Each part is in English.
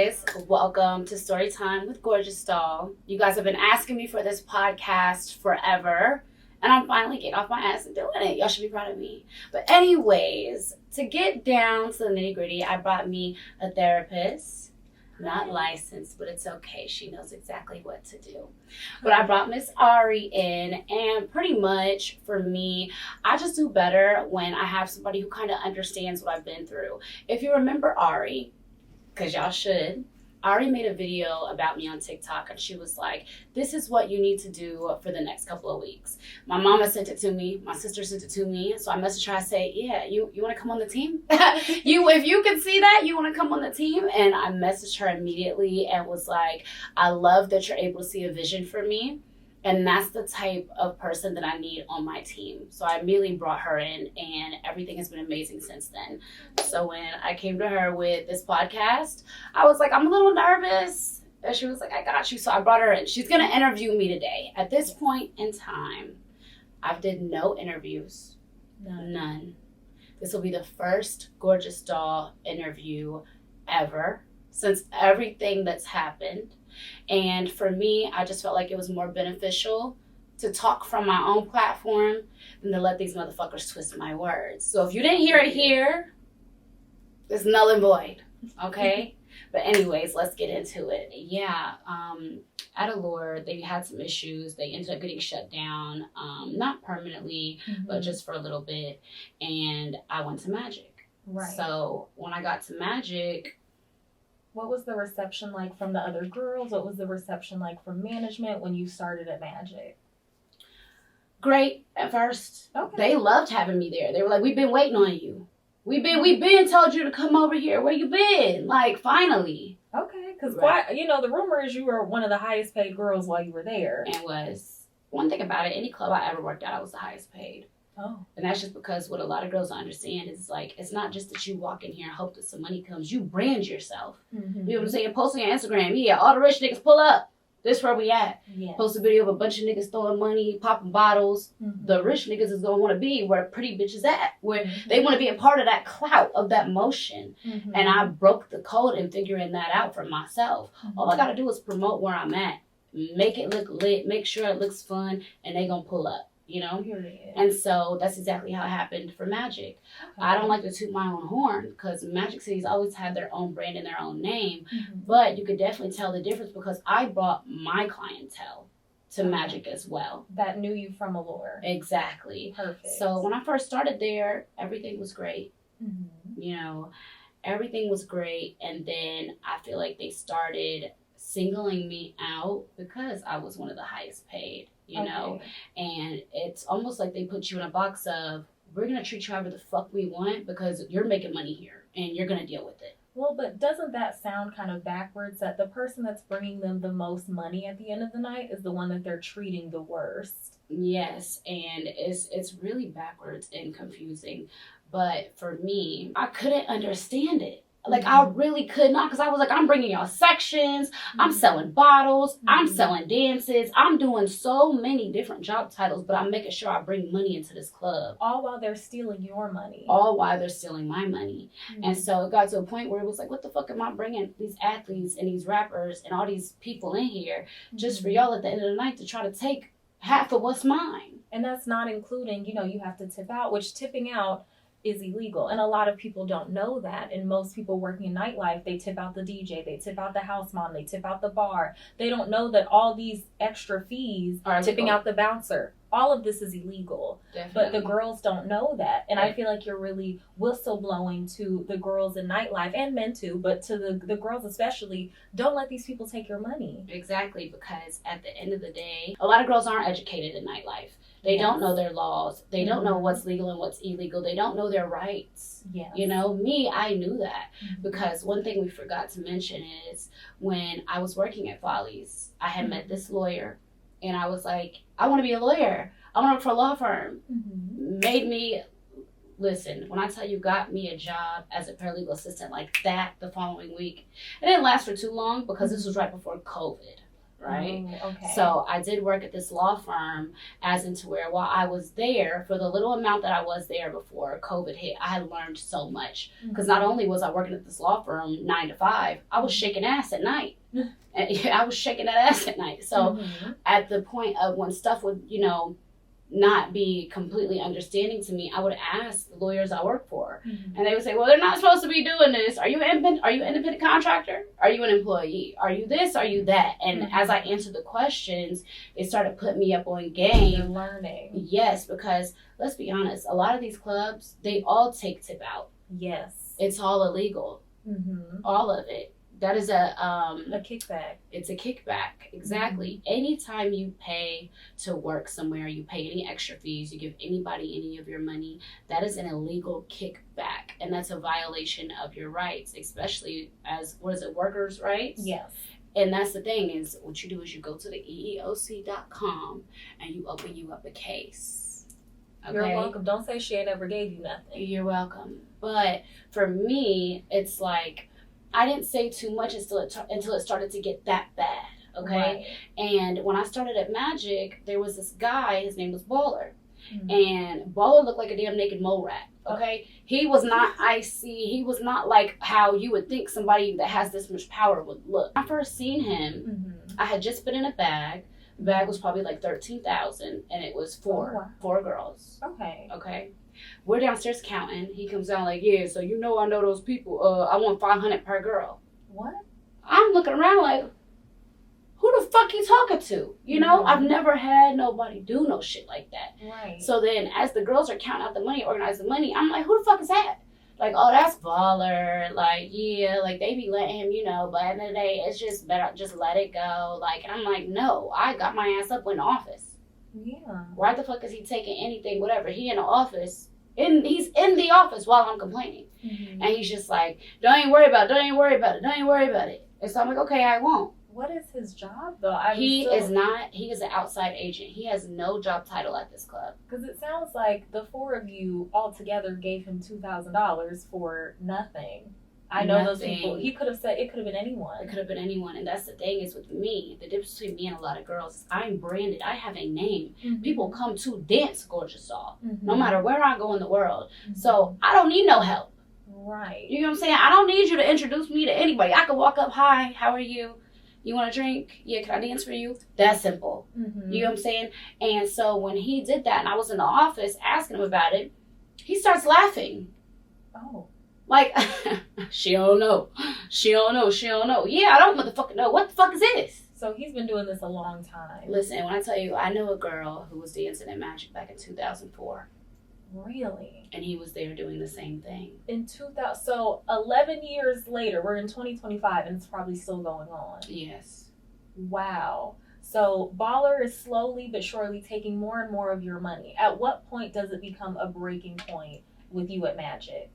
guys, welcome to Storytime with Gorgeous Doll. You guys have been asking me for this podcast forever, and I'm finally getting off my ass and doing it. Y'all should be proud of me. But anyways, to get down to the nitty gritty, I brought me a therapist, not licensed, but it's okay. She knows exactly what to do. But I brought Miss Ari in, and pretty much for me, I just do better when I have somebody who kind of understands what I've been through. If you remember Ari, because y'all should, Ari made a video about me on TikTok, and she was like, this is what you need to do for the next couple of weeks. My mama sent it to me. My sister sent it to me. So I messaged her. I say, yeah, you want to come on the team? If you can see that, you want to come on the team? And I messaged her immediately and was like, I love that you're able to see a vision for me. And that's the type of person that I need on my team. So I immediately brought her in, and everything has been amazing since then. So when I came to her with this podcast, I was like, I'm a little nervous. And she was like, I got you. So I brought her in. She's going to interview me today. At this point in time, I've did no interviews. None. This will be the first Gorgeous Doll interview ever since everything that's happened. And for me, I just felt like it was more beneficial to talk from my own platform than to let these motherfuckers twist my words. So if you didn't hear it here, it's null and void, okay? But anyways, let's get into it. Yeah, at Allure, they had some issues. They ended up getting shut down, not permanently, but just for a little bit. And I went to Magic. Right. So when I got to Magic, what was the reception like from the other girls? What was the reception like from management when you started at Magic? Great at first. Okay. They loved having me there. They were like, we've been waiting on you. We've been told you to come over here. Where you been? Like, finally. Okay, because right. the rumor is you were one of the highest paid girls while you were there. And was. One thing about it, any club I ever worked at, I was the highest paid. Oh. And that's just because what a lot of girls don't understand is like, it's not just that you walk in here and hope that some money comes. You brand yourself. You know what I'm saying? Post on your Instagram. Yeah, all the rich niggas pull up. This where we at. Yes. Post a video of a bunch of niggas throwing money, popping bottles. The rich niggas is going to want to be where pretty bitches at. Where they want to be a part of that clout, of that motion. And I broke the code in figuring that out for myself. All I got to do is promote where I'm at. Make it look lit. Make sure it looks fun. And they going to pull up. You know? Period. And so that's exactly how it happened for Magic. Okay. I don't like to toot my own horn because Magic City's always had their own brand and their own name. But you could definitely tell the difference because I brought my clientele to Magic as well. That knew you from Allure. Exactly. Perfect. So when I first started there, everything was great. You know, everything was great. And then I feel like they started singling me out because I was one of the highest paid. You know, and it's almost like they put you in a box of, we're going to treat you however the fuck we want because you're making money here and you're going to deal with it. Well, but doesn't that sound kind of backwards that the person that's bringing them the most money at the end of the night is the one that they're treating the worst? Yes, and it's really backwards and confusing. But for me, I couldn't understand it. Like, I really could not, because I was like, I'm bringing y'all sections, I'm selling bottles, I'm selling dances, I'm doing so many different job titles, but I'm making sure I bring money into this club. All while they're stealing your money. All while they're stealing my money. And so it got to a point where it was like, what the fuck am I bringing these athletes and these rappers and all these people in here just for y'all at the end of the night to try to take half of what's mine? And that's not including, you have to tip out, which tipping out is illegal. And a lot of people don't know that. And most people working in nightlife, they tip out the DJ, they tip out the house mom, they tip out the bar. They don't know that all these extra fees are tipping out the bouncer. All of this is illegal. Definitely. But the girls don't know that. And I feel like you're really whistleblowing to the girls in nightlife, and men too, but to the girls especially, don't let these people take your money. Exactly, because at the end of the day, a lot of girls aren't educated in nightlife. They don't know their laws. They don't know what's legal and what's illegal. They don't know their rights. Yes. You know, me, I knew that because one thing we forgot to mention is when I was working at Follies, I had met this lawyer and I was like, I want to be a lawyer. I want to work for a law firm. Made me, listen, when I tell you got me a job as a paralegal assistant like that the following week, it didn't last for too long because this was right before COVID. right? Okay. So I did work at this law firm, as into where while I was there, for the little amount that I was there before COVID hit, I had learned so much. Because not only was I working at this law firm 9 to 5, I was shaking ass at night. And I was shaking that ass at night. So at the point of when stuff would, not be completely understanding to me, I would ask the lawyers I work for, and they would say, well, they're not supposed to be doing this. Are you an independent contractor? Are you an employee? Are you this? Are you that? And as I answered the questions, it started putting me up on game. You're learning. Yes, because let's be honest, a lot of these clubs, they all take tip out. Yes. It's all illegal. All of it. That is a kickback. It's a kickback. Exactly. Anytime you pay to work somewhere, you pay any extra fees, you give anybody any of your money, that is an illegal kickback. And that's a violation of your rights, especially as, workers' rights? Yes. And that's the thing is, what you do is you go to the EEOC.com and you open you up a case. Okay? You're welcome. Don't say she ain't ever gave you nothing. You're welcome. But for me, it's like, I didn't say too much until it started to get that bad, okay? Right. And when I started at Magic, there was this guy, his name was Baller. And Baller looked like a damn naked mole rat, okay? He was not icy. He was not like how you would think somebody that has this much power would look. When I first seen him, I had just been in a bag. The bag was probably like $13,000, and it was four girls. Okay. We're downstairs counting. He comes down like, yeah, so I know those people. I want $500 per girl. What? I'm looking around like, who the fuck you talking to? I've never had nobody do no shit like that. Right. So then as the girls are counting out the money, organizing the money, I'm like, who the fuck is that? Like, oh, that's Baller. Like, yeah, like they be letting him, but at the end of the day, it's just better, just let it go. Like, and I'm like, no, I got my ass up in the office. Yeah. Why the fuck is he taking anything, whatever? He in the office, he's in the office while I'm complaining. And he's just like, don't even worry about it. And so I'm like, okay, I won't. What is his job though? He is an outside agent. He has no job title at this club. Because it sounds like the four of you all together gave him $2,000 for nothing. I know those people. He could have said it could have been anyone. It could have been anyone. And that's the thing is with me, the difference between me and a lot of girls is I'm branded. I have a name. People come to dance Gorgeous Doll, no matter where I go in the world. So I don't need no help. Right. You know what I'm saying? I don't need you to introduce me to anybody. I could walk up, hi, how are you? You want a drink? Yeah, can I dance for you? That's simple. You know what I'm saying? And so when he did that and I was in the office asking him about it, he starts laughing. Oh. Like, she don't know. Yeah, I don't motherfucking know. What the fuck is this? So he's been doing this a long time. Listen, when I tell you, I know a girl who was dancing at Magic back in 2004. Really? And he was there doing the same thing. In 2000, so 11 years later, we're in 2025 and it's probably still going on. Yes. Wow. So Baller is slowly but surely taking more and more of your money. At what point does it become a breaking point with you at Magic?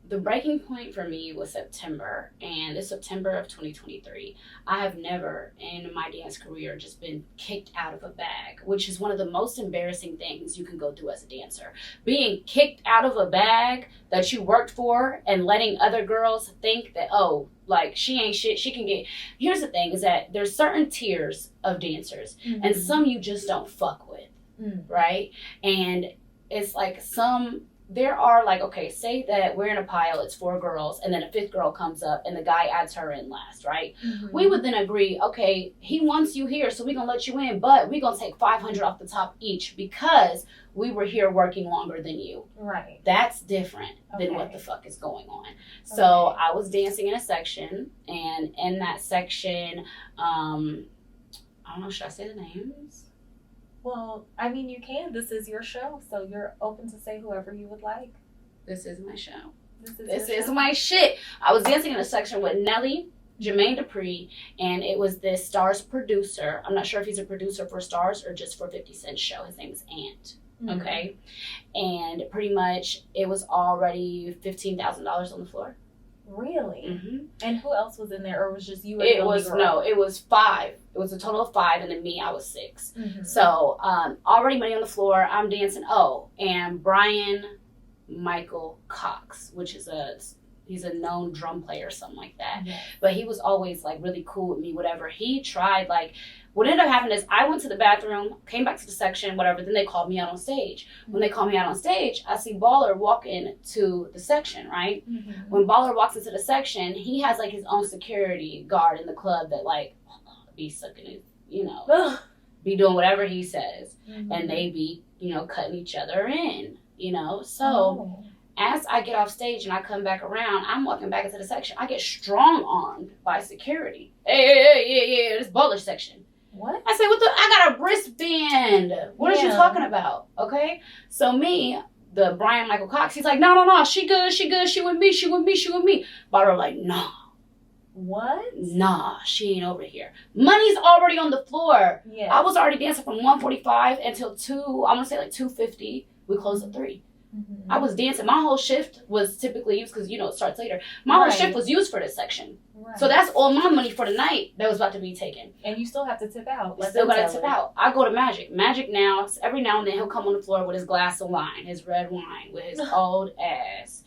The breaking point for me was September, and it's September of 2023. I have never in my dance career just been kicked out of a bag, which is one of the most embarrassing things you can go through as a dancer. Being kicked out of a bag that you worked for and letting other girls think that, oh, like she ain't shit, she can get. Here's the thing is that there's certain tiers of dancers, and some you just don't fuck with, right? And it's like there are like, okay, say that we're in a pile, it's 4 girls, and then a 5th girl comes up and the guy adds her in last, right? We would then agree, okay, he wants you here, so we're going to let you in, but we're going to take $500 off the top each because we were here working longer than you. Right. That's different than what the fuck is going on. So I was dancing in a section, and in that section, I don't know, should I say the names? Well, I mean, you can. This is your show, so you're open to say whoever you would like. This is my show. This is my shit. I was dancing in a section with Nelly, Jermaine Dupri, and it was this Stars producer. I'm not sure if he's a producer for Stars or just for 50 Cent's show. His name is Ant. Okay? And pretty much it was already $15,000 on the floor. Really? And who else was in there, or was just you? It was 5. It was a total of 5, and then me, I was 6. So already money on the floor. I'm dancing. Oh, and Brian Michael Cox, which is He's a known drum player or something like that. Yes. But he was always like really cool with me, whatever. He tried, like, what ended up happening is I went to the bathroom, came back to the section, whatever. Then they called me out on stage. When they called me out on stage, I see Baller walk into the section, right? Mm-hmm. When Baller walks into the section, he has like his own security guard in the club that like be sucking it, you know, be doing whatever he says. Mm-hmm. And they be, you know, cutting each other in, you know. So as I get off stage and I come back around, I'm walking back into the section. I get strong-armed by security. Hey, this Baller section. What? I said, I got a wristband. What are you talking about? Okay? So me, the Brian Michael Cox, he's like, no, she good, she with me. Baller like, nah. What? Nah, she ain't over here. Money's already on the floor. Yeah. I was already dancing from 1:45 until 2, I'm gonna say like 2:50. We closed at 3. Mm-hmm. I was dancing. My whole shift was typically used, because, you know, it starts later. My whole shift was used for this section. Right. So that's all my money for the night that was about to be taken. And you still have to tip out. Still got to tip out. I go to Magic. Magic now, every now and then he'll come on the floor with his glass of wine, his red wine, with his old ass.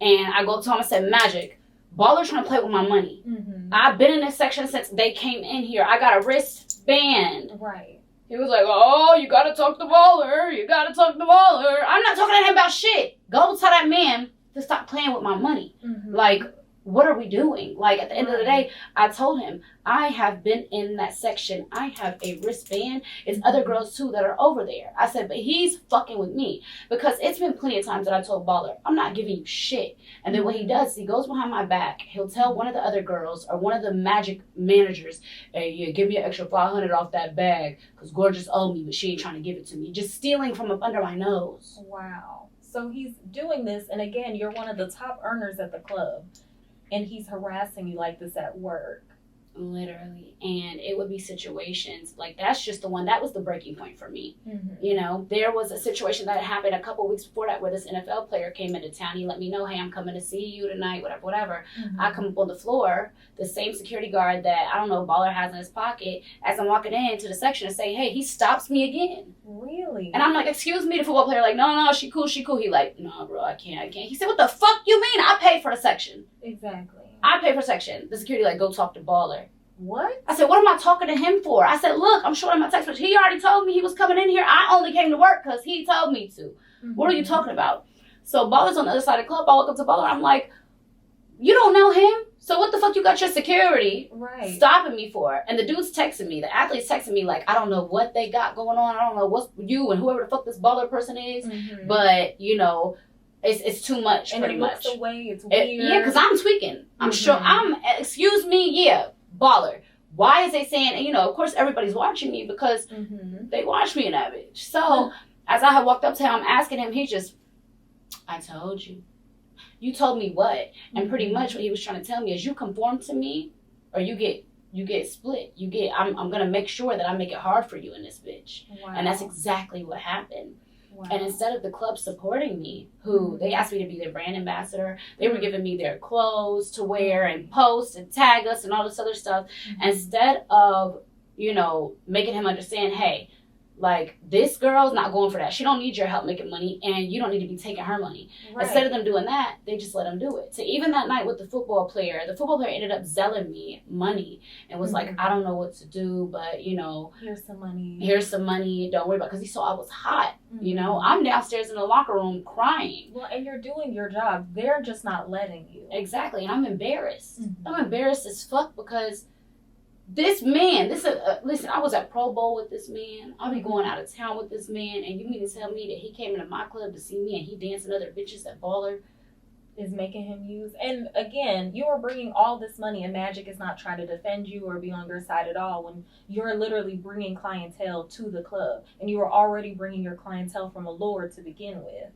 And I go to him and say, Magic, Baller's trying to play with my money. Mm-hmm. I've been in this section since they came in here. I got a wristband. Right. He was like, oh, you got to talk to Baller. You got to talk to Baller. I'm not talking to him about shit. Go tell that man to stop playing with my money. Mm-hmm. Like, what are we doing? Like, at the end of the day, I told him, I have been in that section. I have a wristband. It's other girls, too, that are over there. I said, but he's fucking with me. Because it's been plenty of times that I told Baller, I'm not giving you shit. And then what he does, he goes behind my back. He'll tell one of the other girls or one of the Magic managers, hey, yeah, give me an extra $500 off that bag, because Gorgeous owed me, but she ain't trying to give it to me. Just stealing from up under my nose. Wow. So he's doing this, and again, you're one of the top earners at the club. And he's harassing you like this at work. Literally. And it would be situations like, that's just the one that was the breaking point for me. Mm-hmm. You know, there was a situation that happened a couple weeks before that where this NFL player came into town. He let me know, hey, I'm coming to see you tonight, whatever. Mm-hmm. I come up on the floor, the same security guard that, I don't know, Baller has in his pocket, as I'm walking into the section and say, hey, he stops me again. Really? And I'm like, excuse me, the football player, like, no, she cool. He like, no, bro, I can't. He said, what the fuck you mean? I pay for the section. Exactly. I pay for section. The security like, go talk to Baller. What? I said, what am I talking to him for? I said, look, I'm showing him my text message. He already told me he was coming in here. I only came to work because he told me to. Mm-hmm. What are you talking about? So Baller's on the other side of the club. I walk up to Baller. I'm like, you don't know him? So what the fuck you got your security stopping me for? And the dude's texting me. The athlete's texting me like, I don't know what they got going on. I don't know what's you and whoever the fuck this Baller person is. Mm-hmm. But, you know, it's too much, and pretty much. And it looks away. It's weird. Yeah, because I'm tweaking. I'm sure. Excuse me, yeah, Baller. Why is they saying, and, you know, of course everybody's watching me because they watch me in that bitch. So as I had walked up to him, I'm asking him, he just, I told you. You told me what? And pretty much what he was trying to tell me is you conform to me or you get split. I'm going to make sure that I make it hard for you in this bitch. Wow. And that's exactly what happened. Wow. And instead of the club supporting me, who they asked me to be their brand ambassador, they were giving me their clothes to wear and post and tag us and all this other stuff. Instead of, you know, making him understand, hey, like, this girl's not going for that. She don't need your help making money, and you don't need to be taking her money. Right. Instead of them doing that, they just let them do it. So even that night with the football player ended up selling me money and was like, I don't know what to do, but, you know. Here's some money. Don't worry about it. Because he saw I was hot, you know. I'm downstairs in the locker room crying. Well, and you're doing your job. They're just not letting you. Exactly, and I'm embarrassed. I'm embarrassed as fuck because this man, listen, I was at Pro Bowl with this man. I'll be going out of town with this man, and you mean to tell me that he came into my club to see me and he dancing other bitches that Baller is making him use? And again, you are bringing all this money, and Magic is not trying to defend you or be on your side at all when you're literally bringing clientele to the club, and you are already bringing your clientele from Allure to begin with.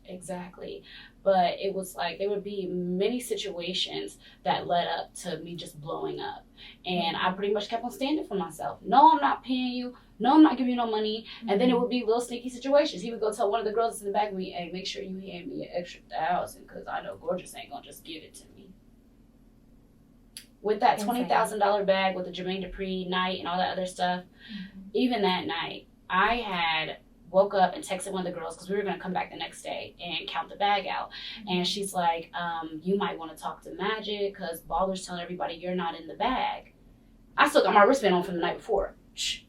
Exactly. But it was like there would be many situations that led up to me just blowing up. And I pretty much kept on standing for myself. No, I'm not paying you. No, I'm not giving you no money. And then it would be little sneaky situations. He would go tell one of the girls in the back of me, hey, make sure you hand me an extra $1,000 because I know Gorgeous ain't going to just give it to me. With that $20,000 bag with the Jermaine Dupri night and all that other stuff, even that night, I had woke up and texted one of the girls because we were going to come back the next day and count the bag out. And she's like, you might want to talk to Magic because Baller's telling everybody you're not in the bag. I still got my wristband on from the night before. Shh.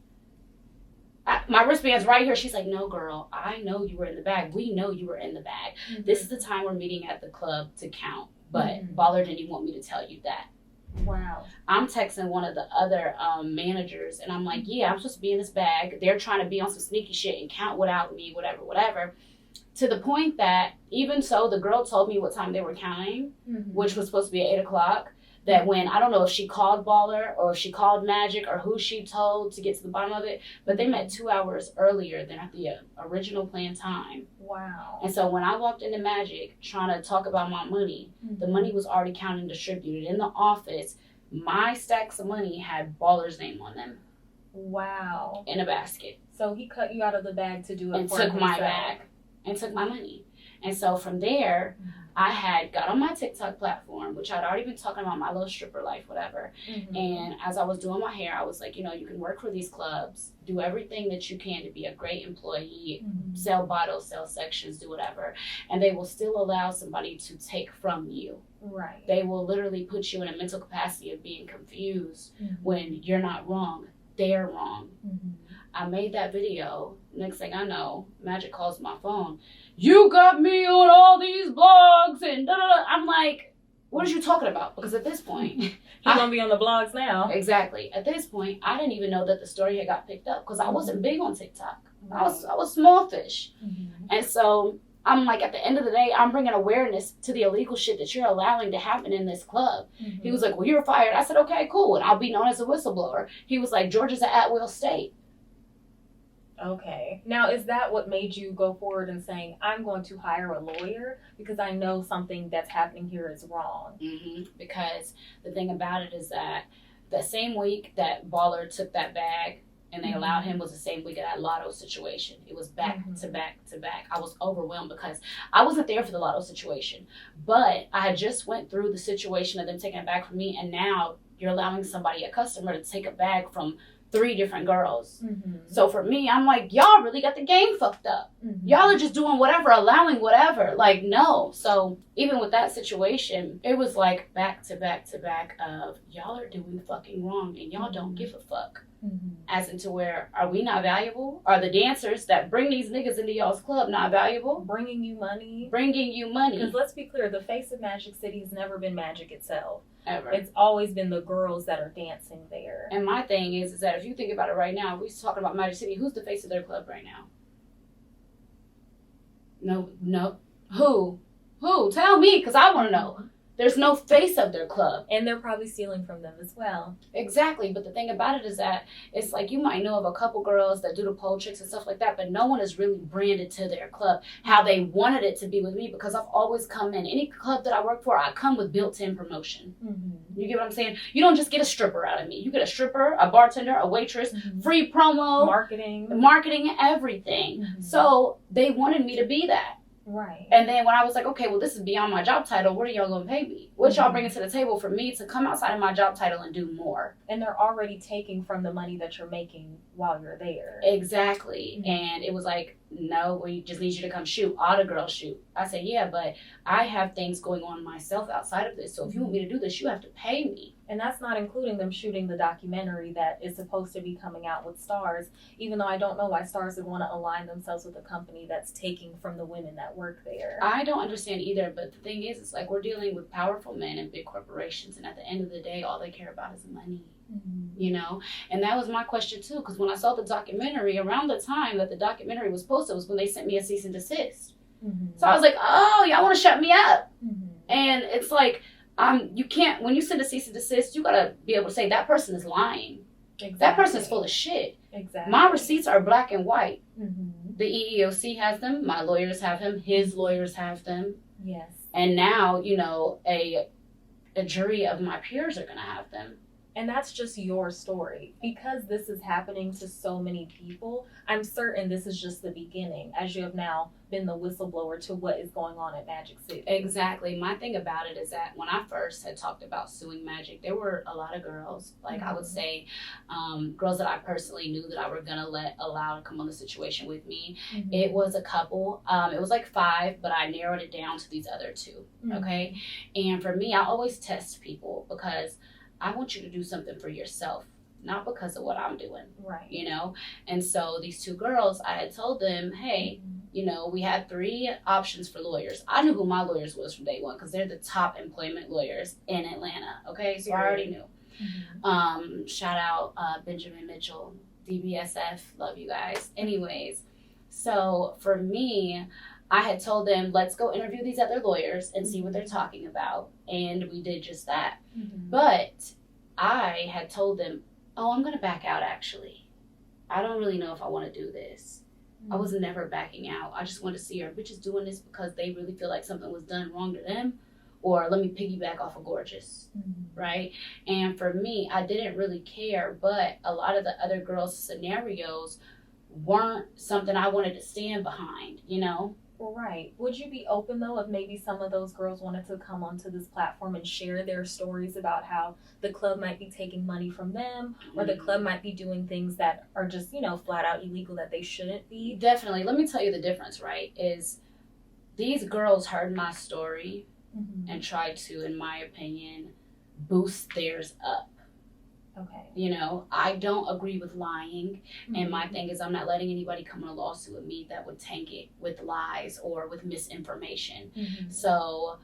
My wristband's right here. She's like, no, girl, I know you were in the bag. We know you were in the bag. Mm-hmm. This is the time we're meeting at the club to count. But Baller didn't even want me to tell you that. Wow. I'm texting one of the other managers, and I'm like, yeah, I'm supposed to be in this bag. They're trying to be on some sneaky shit and count without me, whatever. To the point that even so, the girl told me what time they were counting, which was supposed to be at 8 o'clock. That when, I don't know if she called Baller or if she called Magic or who she told to get to the bottom of it, but they met 2 hours earlier than at the original planned time. Wow. And so when I walked into Magic trying to talk about my money, the money was already counted and distributed. In the office, my stacks of money had Baller's name on them. Wow. In a basket. So he cut you out of the bag to do it and for took my himself. bag and took my money. And so from there, I had got on my TikTok platform, which I'd already been talking about my little stripper life, whatever. And as I was doing my hair, I was like, you know, you can work for these clubs, do everything that you can to be a great employee, sell bottles, sell sections, do whatever. And they will still allow somebody to take from you. Right. They will literally put you in a mental capacity of being confused when you're not wrong. They're wrong. I made that video. Next thing I know, Magic calls my phone. You got me on all these blogs and da-da-da. I'm like, what are you talking about? Because at this point, you're going to be on the blogs now. Exactly. At this point, I didn't even know that the story had got picked up because I wasn't big on TikTok. Right. I was small fish. And so I'm like, at the end of the day, I'm bringing awareness to the illegal shit that you're allowing to happen in this club. He was like, well, you're fired. I said, okay, cool. And I'll be known as a whistleblower. He was like, Georgia's an at-will state. Okay. Now, is that what made you go forward and saying, I'm going to hire a lawyer because I know something that's happening here is wrong? Because the thing about it is that the same week that Baller took that bag and they allowed him was the same week of that lotto situation. It was back to back to back. I was overwhelmed because I wasn't there for the lotto situation, but I had just went through the situation of them taking it back from me, and now you're allowing somebody, a customer, to take a bag from 3 different girls. So for me, I'm like, y'all really got the game fucked up. Y'all are just doing whatever, allowing whatever. Like, no. So even with that situation, it was like back to back to back of y'all are doing fucking wrong and y'all don't give a fuck. As into where, are we not valuable? Are the dancers that bring these niggas into y'all's club not valuable? Bringing you money. Because let's be clear, the face of Magic City has never been Magic itself. Ever. It's always been the girls that are dancing there. And my thing is that if you think about it right now, if we're talking about Magic City, who's the face of their club right now? No. Who? Tell me, because I want to know. There's no face of their club. And they're probably stealing from them as well. Exactly. But the thing about it is that it's like you might know of a couple girls that do the pole tricks and stuff like that, but no one is really branded to their club how they wanted it to be with me, because I've always come in. Any club that I work for, I come with built-in promotion. You get what I'm saying? You don't just get a stripper out of me. You get a stripper, a bartender, a waitress, free promo. Marketing, everything. So they wanted me to be that. Right. And then when I was like, okay, well, this is beyond my job title, what are y'all going to pay me? What y'all bringing to the table for me to come outside of my job title and do more? And they're already taking from the money that you're making while you're there. Exactly. And it was like, no, we just need you to come shoot. All the girls shoot. I said, yeah, but I have things going on myself outside of this. So if you want me to do this, you have to pay me. And that's not including them shooting the documentary that is supposed to be coming out with Stars, even though I don't know why Stars would want to align themselves with a company that's taking from the women that work there. I don't understand either, but the thing is, it's like we're dealing with powerful men and big corporations, and at the end of the day, all they care about is money. You know? And that was my question too, because when I saw the documentary, around the time that the documentary was posted was when they sent me a cease and desist. So I was like, oh, y'all want to shut me up. And it's like, you can't, when you send a cease and desist, you gotta be able to say that person is lying. That person is full of shit. My receipts are black and white. The EEOC has them, my lawyers have them, his lawyers have them. Yes. And now, you know, a jury of my peers are gonna have them. And that's just your story. Because this is happening to so many people, I'm certain this is just the beginning, as you have now been the whistleblower to what is going on at Magic City. Exactly. My thing about it is that when I first had talked about suing Magic, there were a lot of girls, like I would say, girls that I personally knew that I were going to allow to come on the situation with me. It was a couple. It was like 5, but I narrowed it down to these other 2. Okay. And for me, I always test people because I want you to do something for yourself, not because of what I'm doing. Right. You know? And so these 2 girls, I had told them, hey, you know, we had 3 options for lawyers. I knew who my lawyers was from day one because they're the top employment lawyers in Atlanta. Okay. So I already knew. Shout out Benjamin Mitchell, DBSF. Love you guys. Anyways. So for me, I had told them, let's go interview these other lawyers and see what they're talking about. And we did just that. But I had told them, oh, I'm going to back out, actually. I don't really know if I want to do this. I was never backing out. I just wanted to see, are bitches doing this because they really feel like something was done wrong to them? Or let me piggyback off of Gorgeous, right? And for me, I didn't really care. But a lot of the other girls' scenarios weren't something I wanted to stand behind, you know? Right. Would you be open, though, if maybe some of those girls wanted to come onto this platform and share their stories about how the club might be taking money from them or the club might be doing things that are just, you know, flat out illegal that they shouldn't be? Definitely. Let me tell you the difference, right? Is these girls heard my story and tried to, in my opinion, boost theirs up. Okay. You know, I don't agree with lying. And my thing is, I'm not letting anybody come in a lawsuit with me that would tank it with lies or with misinformation. So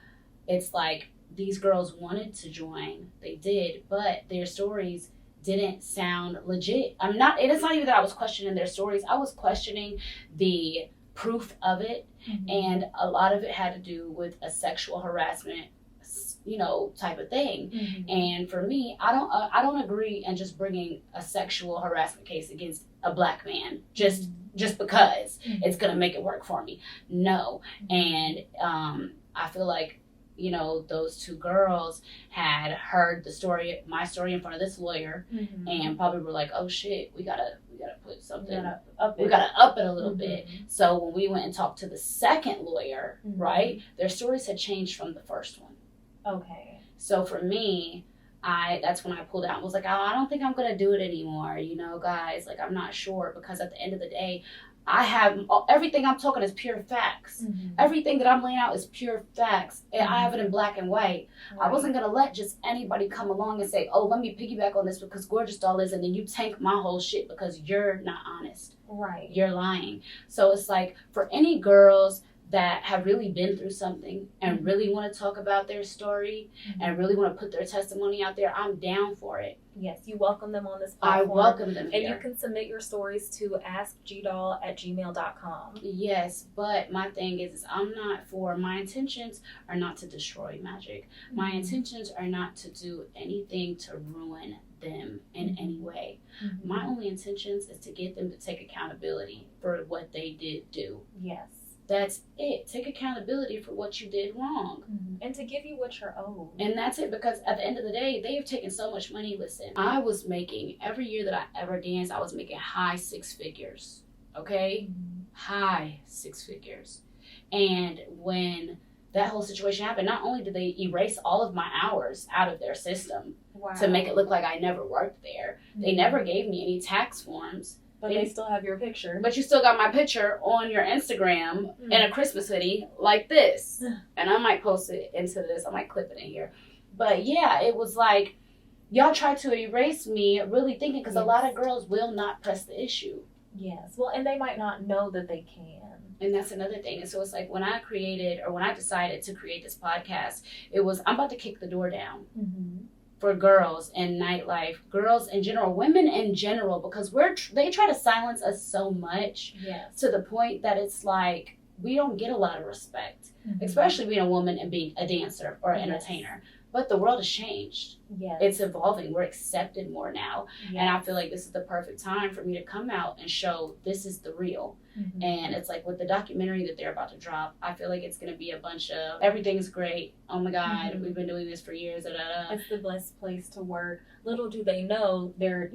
it's like these girls wanted to join. They did, but their stories didn't sound legit. It's not even that I was questioning their stories. I was questioning the proof of it. And a lot of it had to do with a sexual harassment, you know, type of thing. And for me, I don't agree in just bringing a sexual harassment case against a black man just because it's gonna make it work for me. No. And I feel like, you know, those 2 girls had heard my story in front of this lawyer and probably were like, oh shit, we gotta put something, we gotta up it a little bit. So when we went and talked to the second lawyer, right, their stories had changed from the first one. Okay. So for me, that's when I pulled out and was like, oh, I don't think I'm going to do it anymore. You know, guys, like, I'm not sure, because at the end of the day, I have everything I'm talking is pure facts. Everything that I'm laying out is pure facts. And I have it in black and white. Right. I wasn't going to let just anybody come along and say, oh, let me piggyback on this because Gorgeous Doll is, and then you tank my whole shit because you're not honest. Right. You're lying. So it's like, for any girls that have really been through something and really want to talk about their story and really want to put their testimony out there, I'm down for it. Yes, you welcome them on this platform. I welcome them here. And you can submit your stories to askgdoll@gmail.com. Yes, but my thing is my intentions are not to destroy Magic. My intentions are not to do anything to ruin them in any way. My only intentions is to get them to take accountability for what they did do. Yes. That's it. Take accountability for what you did wrong. And to give you what you're owed. And that's it, because at the end of the day, they have taken so much money. Listen, I was making, every year that I ever danced, I was making high 6 figures. Okay? High 6 figures. And when that whole situation happened, not only did they erase all of my hours out of their system to make it look like I never worked there, they never gave me any tax forms. But they still have your picture. But you still got my picture on your Instagram in a Christmas hoodie like this. And I might post it into this. I might clip it in here. But yeah, it was like, y'all tried to erase me, really thinking, because a lot of girls will not press the issue. Yes. Well, and they might not know that they can. And that's another thing. And so it's like, when I decided to create this podcast, it was, I'm about to kick the door down. For girls in nightlife, girls in general, women in general, because they try to silence us so much to the point that it's like we don't get a lot of respect, especially being a woman and being a dancer or an entertainer. But the world has changed. Yes. It's evolving. We're accepted more now. Yes. And I feel like this is the perfect time for me to come out and show this is the real. Mm-hmm. And it's like with the documentary that they're about to drop, I feel like it's going to be a bunch of everything's great. Oh my God, Mm-hmm. we've been doing this for years. Da, da, da. It's the best place to work. Little do they know they're,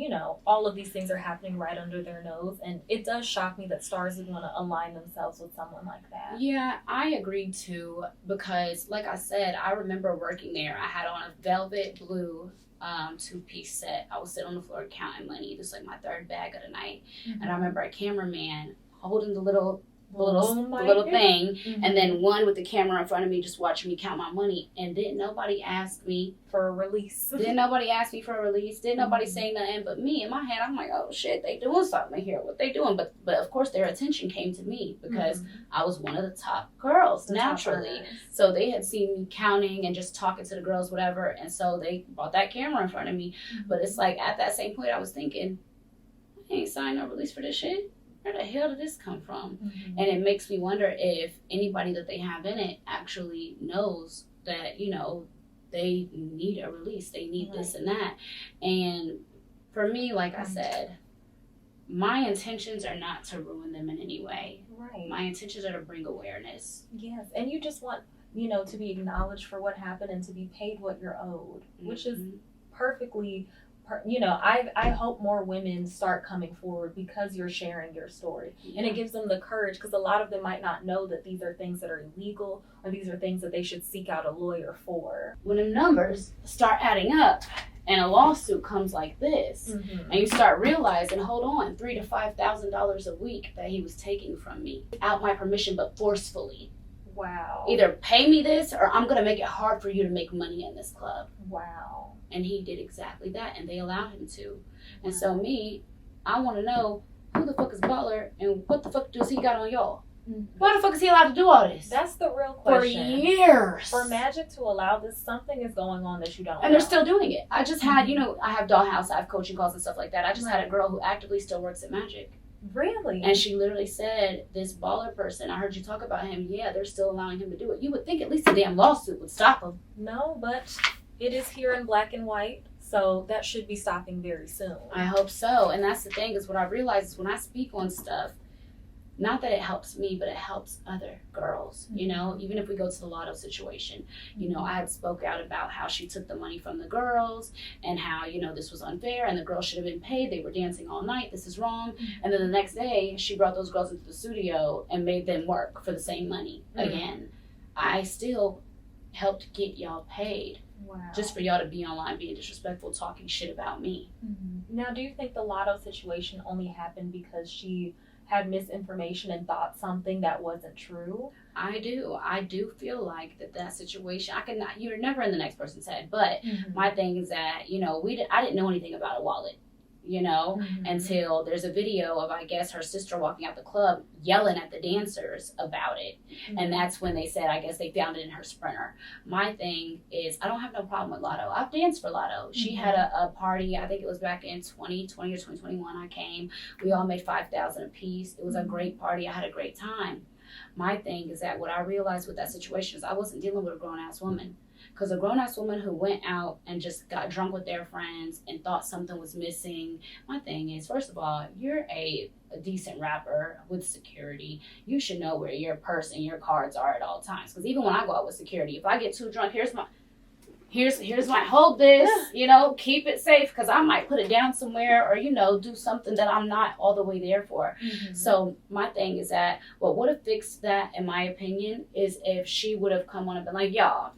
all of these things are happening right under their nose. And it does shock me that stars would want to align themselves with someone like that. Yeah, I agree too, because like I said, I remember working there. I had on a velvet blue 2-piece set. I was sitting on the floor counting money. This was like my third bag of the night. Mm-hmm. And I remember a cameraman holding the little Oh thing, mm-hmm. and then one with the camera in front of me just watching me count my money. And didn't nobody ask me for a release. Didn't nobody ask me for a release. Didn't nobody Mm-hmm. say nothing but me. In my head, I'm like, oh shit, they doing something here. What they doing? But of course their attention came to me because Mm-hmm. I was one of the top girls, The naturally. top So they had seen me counting and just talking to the girls, whatever. And so they brought that camera in front of me. Mm-hmm. But it's like at that same point, I was thinking, I ain't signed no release for this shit. Where the hell did this come from? Mm-hmm. And it makes me wonder if anybody that they have in it actually knows that, they need a release. They need Right. this and that. And for me, like I said, my intentions are not to ruin them in any way. Right. My intentions are to bring awareness. Yes. And you just want, to be acknowledged for what happened and to be paid what you're owed, which is perfectly, I hope more women start coming forward because you're sharing your story. Yeah. And it gives them the courage, because a lot of them might not know that these are things that are illegal or these are things that they should seek out a lawyer for. When the numbers start adding up and a lawsuit comes like this, Mm-hmm. and you start realizing, hold on, $3,000 to $5,000 a week that he was taking from me without my permission, but forcefully. Wow. Either pay me this or I'm going to make it hard for you to make money in this club. Wow. And he did exactly that, and they allowed him to. And so I want to know who the fuck is Butler and what the fuck does he got on y'all? Mm-hmm. Why the fuck is he allowed to do all this? That's the real question. For years. For Magic to allow this, something is going on that you don't know. And they're still doing it. I just had, I have Dollhouse, I have coaching calls and stuff like that. I just had a girl who actively still works at Magic. Really? And she literally said, this baller person, I heard you talk about him. Yeah, they're still allowing him to do it. You would think at least a damn lawsuit would stop him. No, but it is here in black and white. So that should be stopping very soon. I hope so. And that's the thing, is what I realize is when I speak on stuff, not that it helps me, but it helps other girls, even if we go to the lotto situation. I had spoke out about how she took the money from the girls and how, this was unfair and the girls should have been paid. They were dancing all night. This is wrong. And then the next day she brought those girls into the studio and made them work for the same money again. I still helped get y'all paid. Wow. Just for y'all to be online being disrespectful, talking shit about me. Mm-hmm. Now, do you think the lotto situation only happened because she had misinformation and thought something that wasn't true? I do feel like that situation, you're never in the next person's head, but my thing is that, I didn't know anything about a wallet, until there's a video of, I guess, her sister walking out the club yelling at the dancers about it. And that's when they said, I guess they found it in her Sprinter. My thing is, I don't have no problem with Lotto. I've danced for Lotto. She had a party, I think it was back in 2020 or 2021. I came. We all made $5,000 a piece. It was a great party. I had a great time. My thing is that what I realized with that situation is I wasn't dealing with a grown-ass woman. Because a grown-ass woman who went out and just got drunk with their friends and thought something was missing, my thing is, first of all, you're a decent rapper with security. You should know where your purse and your cards are at all times. Because even when I go out with security, if I get too drunk, here's my hold this, keep it safe, because I might put it down somewhere or, do something that I'm not all the way there for. So my thing is that what would have fixed that, in my opinion, is if she would have come on and been like, y'all,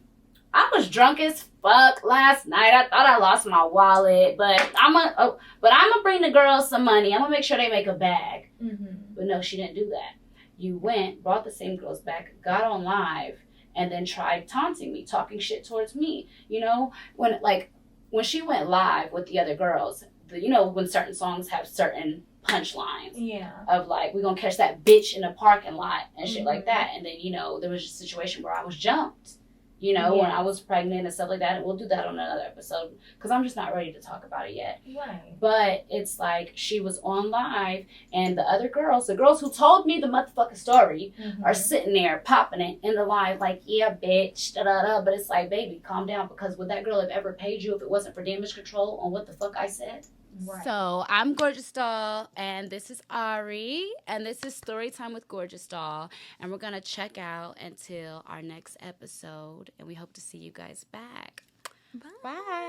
I was drunk as fuck last night. I thought I lost my wallet, but I'm gonna bring the girls some money. I'm gonna make sure they make a bag. But no, she didn't do that. You went, brought the same girls back, got on live, and then tried taunting me, talking shit towards me. When she went live with the other girls, when certain songs have certain punchlines. Yeah. Of like, we're gonna catch that bitch in the parking lot and shit like that. And then, there was a situation where I was jumped. you know, when I Yes. was pregnant and stuff like that. And we'll do that on another episode because I'm just not ready to talk about it yet. Right. But it's like she was on live, and the other girls, the girls who told me the motherfucking story, are sitting there popping it in the live like, yeah, bitch, da da da. But it's like, baby, calm down, because would that girl have ever paid you if it wasn't for damage control on what the fuck I said? Right. So I'm Gorgeous Doll, and this is Ari, and this is Storytime with Gorgeous Doll, and we're gonna check out until our next episode, and we hope to see you guys back. Bye.